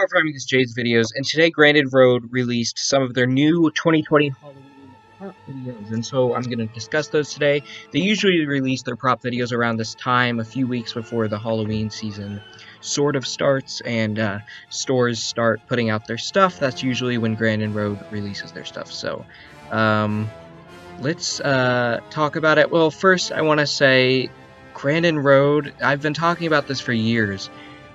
Hello, from this Jade's videos, and today Grandin Road released some of their new 2020 Halloween prop videos, and so I'm going to discuss those today. They usually release their prop videos around this time, a few weeks before the Halloween season sort of starts, and stores start putting out their stuff. That's usually when Grandin Road releases their stuff, so let's talk about it. Well, first I want to say Grandin Road, I've been talking about this for years.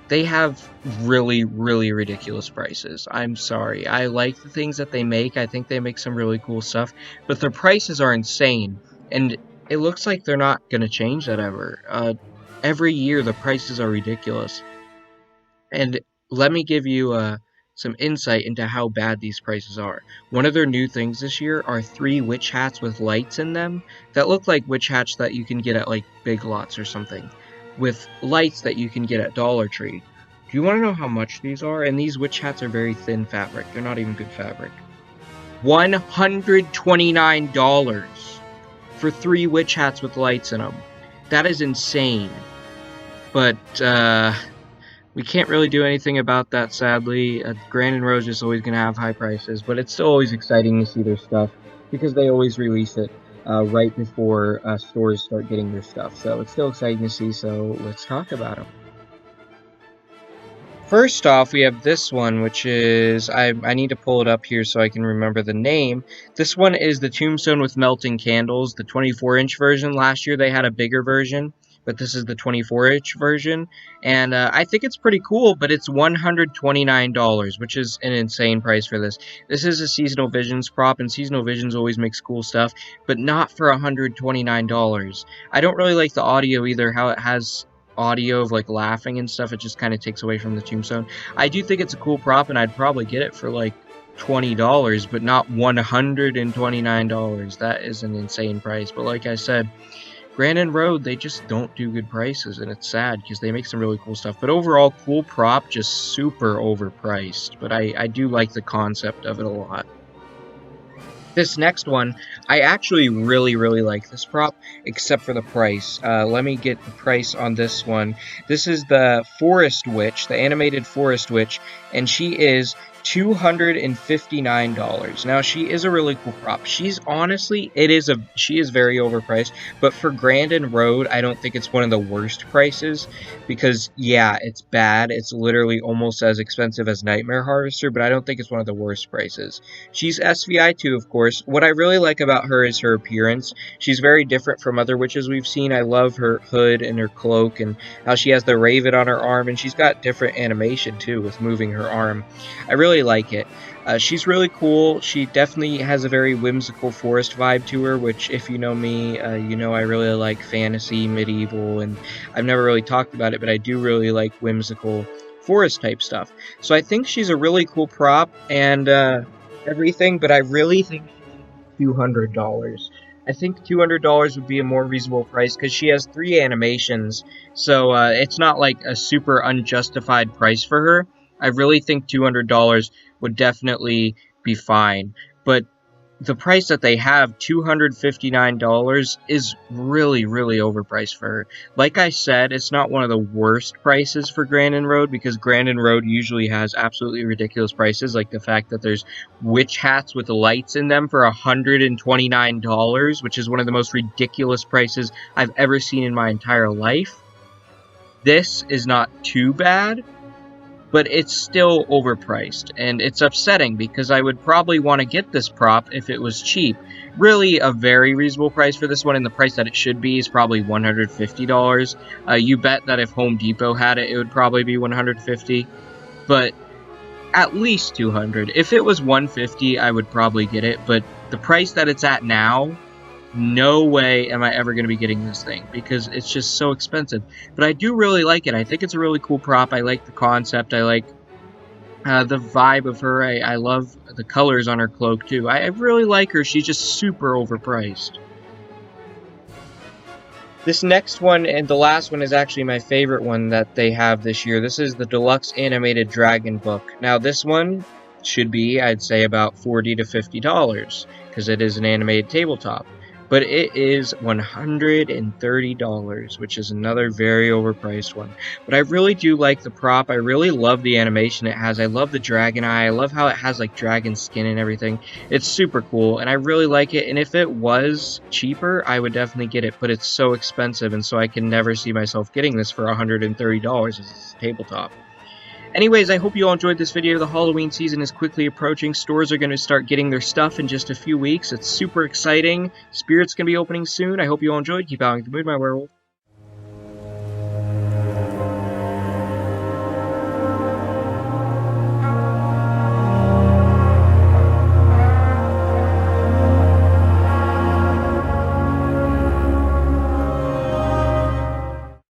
They have really, really ridiculous prices. I'm sorry. I like the things that they make. I think they make some really cool stuff, but their prices are insane, and it looks like they're not going to change that ever. Every year the prices are ridiculous. And let me give you some insight into how bad these prices are. One of their new things this year are 3 witch hats with lights in them that look like witch hats that you can get at like Big Lots or something, with lights that you can get at Dollar Tree. Do you want to know how much these are? And these witch hats are very thin fabric. They're not even good fabric. $129 for 3 witch hats with lights in them. That is insane. But, we can't really do anything about that, sadly. Grandin Road is always going to have high prices, but it's still always exciting to see their stuff, because they always release it right before stores start getting their stuff. So it's still exciting to see, so let's talk about them. First off, we have this one, which is, I need to pull it up here so I can remember the name. This one is the Tombstone with melting candles, the 24-inch version. Last year they had a bigger version, but this is the 24-inch version, and I think it's pretty cool, but it's $129, which is an insane price for this. This is a Seasonal Visions prop, and Seasonal Visions always makes cool stuff, but not for $129. I don't really like the audio either, how it has audio of like laughing and stuff. It just kind of takes away from the Tombstone. I do think it's a cool prop, and I'd probably get it for like $20, but not $129. That is an insane price. But like I said, Grandin Road, they just don't do good prices, and it's sad because they make some really cool stuff. But overall, cool prop, just super overpriced. But I do like the concept of it a lot. This next one, I actually really, really like this prop, except for the price. Let me get the price on this one. This is the Forest Witch, the animated Forest Witch, and she is $259. Now, she is a really cool prop. She's honestly, she is very overpriced, but for Grandin Road, I don't think it's one of the worst prices, because yeah, it's bad. It's literally almost as expensive as Nightmare Harvester, but I don't think it's one of the worst prices. She's SVI too, of course. What I really like about her is her appearance. She's very different from other witches we've seen. I love her hood and her cloak, and how she has the raven on her arm, and she's got different animation too with moving her arm. I really like it. She's really cool. She definitely has a very whimsical forest vibe to her, which, if you know me, you know I really like fantasy, medieval, and I've never really talked about it, but I do really like whimsical forest type stuff. So I think she's a really cool prop and everything, but I really think she's $200. I think $200 would be a more reasonable price, because she has 3 animations, so it's not like a super unjustified price for her. I really think $200 would definitely be fine, but the price that they have, $259, is really, really overpriced for her. Like I said, it's not one of the worst prices for Grandin Road, because Grandin Road usually has absolutely ridiculous prices, like the fact that there's witch hats with lights in them for $129, which is one of the most ridiculous prices I've ever seen in my entire life. This is not too bad, but it's still overpriced, and it's upsetting because I would probably want to get this prop if it was cheap. Really, a very reasonable price for this one, and the price that it should be is probably $150. You bet that if Home Depot had it, it would probably be $150, but at least $200. If it was $150, I would probably get it, but the price that it's at now, no way am I ever going to be getting this thing, because it's just so expensive. But I do really like it. I think it's a really cool prop. I like the concept. I like the vibe of her. I love the colors on her cloak too. I really like her. She's just super overpriced. This next one, and the last one, is actually my favorite one that they have this year. This is the Deluxe Animated Dragon Book. Now, this one should be, I'd say, about $40 to $50, because it is an animated tabletop. but it is $130, which is another very overpriced one. But I really do like the prop. I really love the animation it has. I love the dragon eye. I love how it has like dragon skin and everything. It's super cool, and I really like it. And if it was cheaper, I would definitely get it, but it's so expensive, and so I can never see myself getting this for $130 as a tabletop. Anyways, I hope you all enjoyed this video. The Halloween season is quickly approaching. Stores are going to start getting their stuff in just a few weeks. It's super exciting. Spirit's going to be opening soon. I hope you all enjoyed. Keep out in the mood, my werewolf.